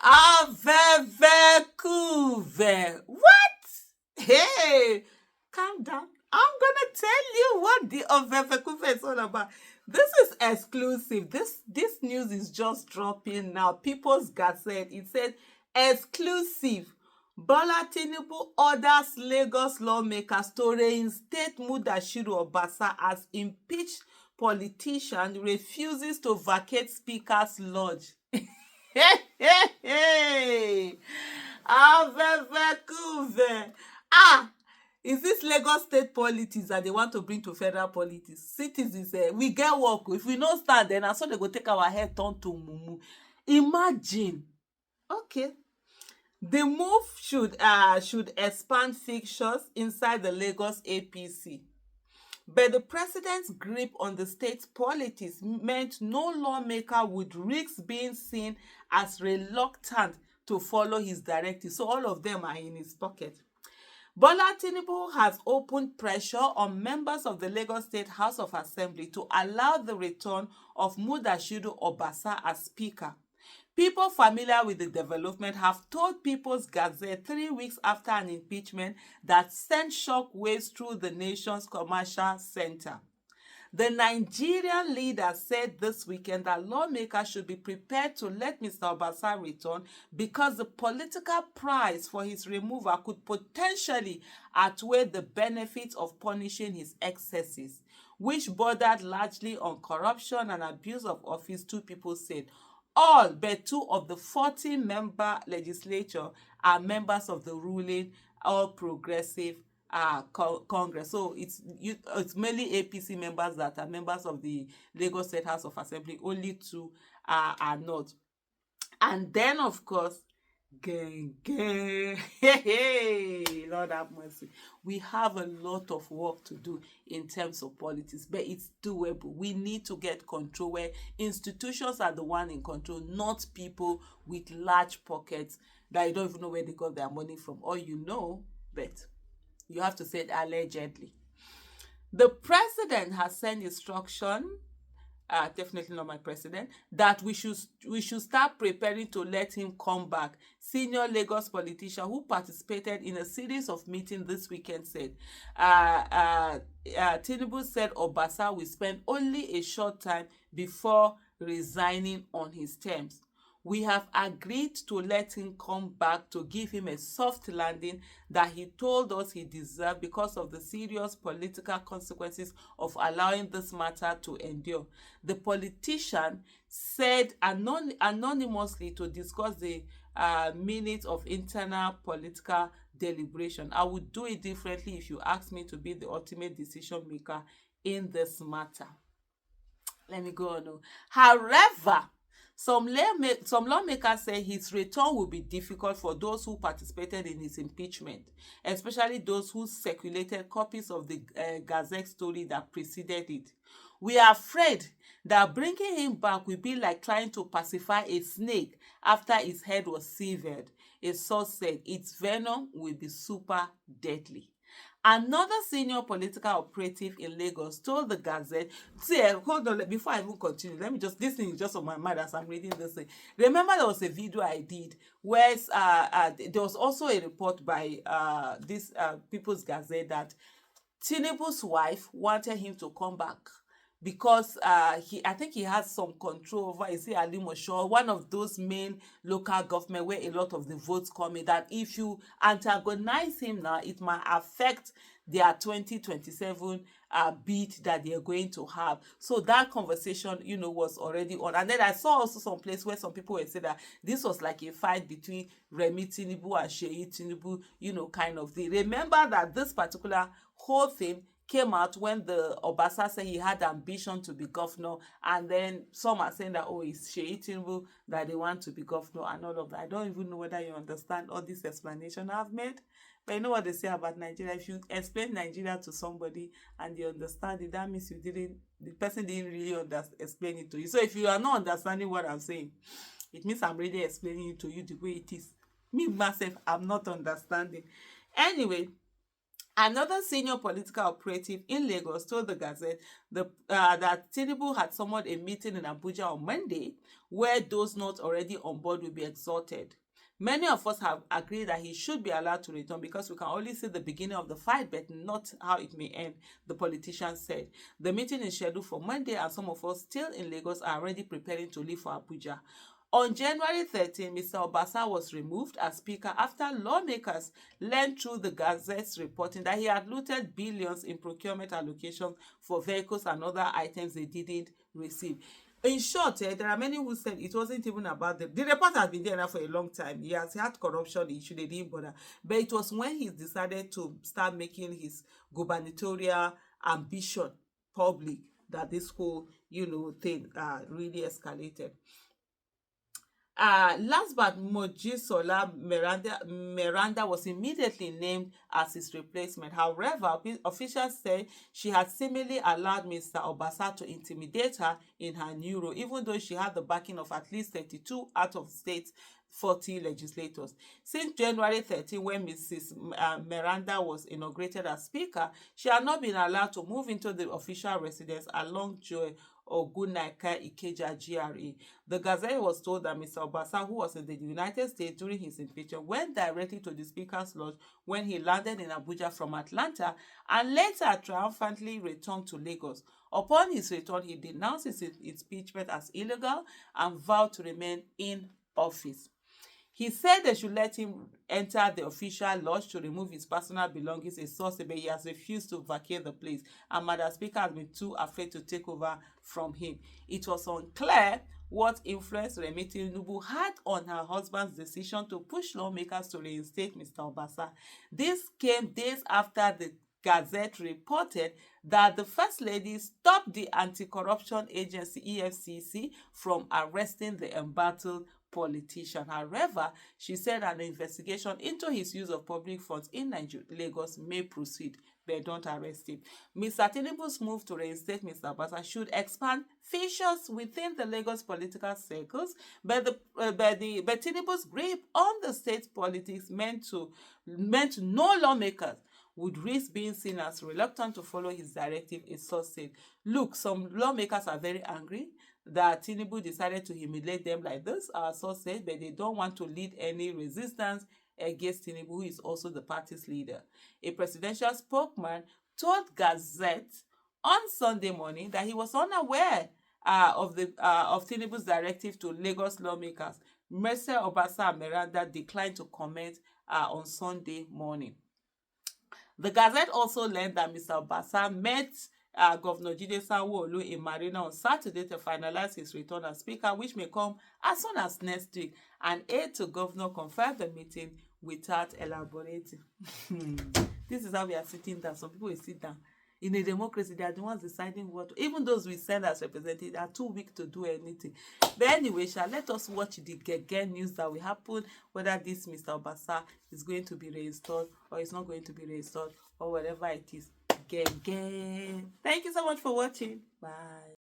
Avevekuve. What? Hey, calm down. I'm gonna tell you what the Avevekuve is all about. This is exclusive. This news is just dropping now. People's Gazette. It said exclusive. Bola Tinubu orders Lagos lawmakers to reinstate Mudashiru Obasa as impeached politician refuses to vacate Speaker's lodge. Hey, Avevekuve. Is this Lagos state politics that they want to bring to federal politics? Citizens, we get work. If we no stand, then so they go take our head turn to mumu. Imagine. Okay. The move should expand fixtures inside the Lagos APC. But the president's grip on the state's politics meant no lawmaker would risk being seen as reluctant to follow his directives. So all of them are in his pocket. Bola Tinubu has opened pressure on members of the Lagos State House of Assembly to allow the return of Mudashiru Obasa as Speaker. People familiar with the development have told People's Gazette 3 weeks after an impeachment that sent shockwaves through the nation's commercial center. The Nigerian leader said this weekend that lawmakers should be prepared to let Mr. Obasa return because the political price for his removal could potentially outweigh the benefits of punishing his excesses, which bordered largely on corruption and abuse of office, two people said. All but 2 of the 40-member legislature are members of the ruling All Progressive Congress. So it's mainly APC members that are members of the Lagos State House of Assembly. Only 2 are not. And then, of course, Lord have mercy. We have a lot of work to do in terms of politics, but it's doable. We need to get control where institutions are the one in control, not people with large pockets that you don't even know where they got their money from, or you know, but you have to say it allegedly. The president has sent instruction, definitely not my president, that we should start preparing to let him come back. Senior Lagos politician who participated in a series of meetings this weekend said, Tinubu said Obasa will spend only a short time before resigning on his terms. We have agreed to let him come back to give him a soft landing that he told us he deserved because of the serious political consequences of allowing this matter to endure. The politician said anonymously to discuss the minutes of internal political deliberation. I would do it differently if you asked me to be the ultimate decision maker in this matter. Let me go on. However, some lawmakers say his return will be difficult for those who participated in his impeachment, especially those who circulated copies of the Gazette story that preceded it. We are afraid that bringing him back will be like trying to pacify a snake after its head was severed. A source said its venom will be super deadly. Another senior political operative in Lagos told the Gazette, hold on, before I even continue, this thing is just on my mind as I'm reading this thing. Remember there was a video I did where there was also a report by this People's Gazette that Tinubu's wife wanted him to come back because I think he has some control over, is it Ali Mosho, one of those main local government where a lot of the votes come in, that if you antagonize him now, it might affect their 2027 bid that they're going to have. So that conversation, was already on. And then I saw also some place where some people were saying that this was like a fight between Remi Tinubu and Sheyi Tinubu, kind of thing. Remember that this particular whole thing came out when the Obasa said he had ambition to be governor, and then some are saying that, it's Sheyi Tinubu that they want to be governor and all of that. I don't even know whether you understand all this explanation I've made, but you know what they say about Nigeria. If you explain Nigeria to somebody and they understand it, that means the person didn't really explain it to you. So if you are not understanding what I'm saying, it means I'm really explaining it to you the way it is. Me, myself, I'm not understanding. Anyway, Another senior political operative in Lagos told the Gazette that Tinubu had summoned a meeting in Abuja on Monday where those not already on board will be exhorted. Many of us have agreed that he should be allowed to return because we can only see the beginning of the fight but not how it may end, the politician said. The meeting is scheduled for Monday and some of us still in Lagos are already preparing to leave for Abuja. On January 13, Mr. Obasa was removed as Speaker after lawmakers learned through the Gazette's reporting that he had looted billions in procurement allocations for vehicles and other items they didn't receive. In short, there are many who said it wasn't even about the report had been there now for a long time. He has had corruption issue, they didn't bother. But it was when he decided to start making his gubernatorial ambition public that this whole, thing really escalated. Last but Mojisola Miranda was immediately named as his replacement. However, officials say she had seemingly allowed Mr. Obasa to intimidate her in her new role, even though she had the backing of at least 32 out of state 40 legislators. Since January 13, when Mrs. Miranda was inaugurated as Speaker, she had not been allowed to move into the official residence along Joy Ogunaika Ikeja GRA. The Gazette was told that Mr. Obasa, who was in the United States during his impeachment, went directly to the Speaker's lodge when he landed in Abuja from Atlanta and later triumphantly returned to Lagos. Upon his return, he denounced his impeachment as illegal and vowed to remain in office. He said they should let him enter the official lodge to remove his personal belongings, a source, but he has refused to vacate the place, and Madam Speaker has been too afraid to take over from him. It was unclear what influence Remi Tinubu had on her husband's decision to push lawmakers to reinstate Mr. Obasa. This came days after the Gazette reported that the First Lady stopped the anti-corruption agency EFCC from arresting the embattled politician. However, she said an investigation into his use of public funds in Lagos may proceed, but don't arrest him. Mr. Tinubu's move to reinstate Mr. Obasa should expand fissures within the Lagos political circles, but Tinubu's grip on the state politics meant no lawmakers would risk being seen as reluctant to follow his directive, a source said. Look, some lawmakers are very angry that Tinubu decided to humiliate them like this, our source said, but they don't want to lead any resistance against Tinubu, who is also the party's leader. A presidential spokesman told Gazette on Sunday morning that he was unaware of Tinubu's directive to Lagos lawmakers. Mercy Obasa and Miranda declined to comment on Sunday morning. The Gazette also learned that Mr. Obasa met Governor Jide Sanwo-Olu in Marina on Saturday to finalize his return as Speaker, which may come as soon as next week. An aide to Governor confirmed the meeting without elaborating. This is how we are sitting down. Some people will sit down. In a democracy, they are the ones deciding what. Even those we send as representatives are too weak to do anything. But anyway, let us watch the Gege news that will happen, whether this Mr. Obasa is going to be reinstalled or is not going to be reinstalled or whatever it is. Gege. Thank you so much for watching. Bye.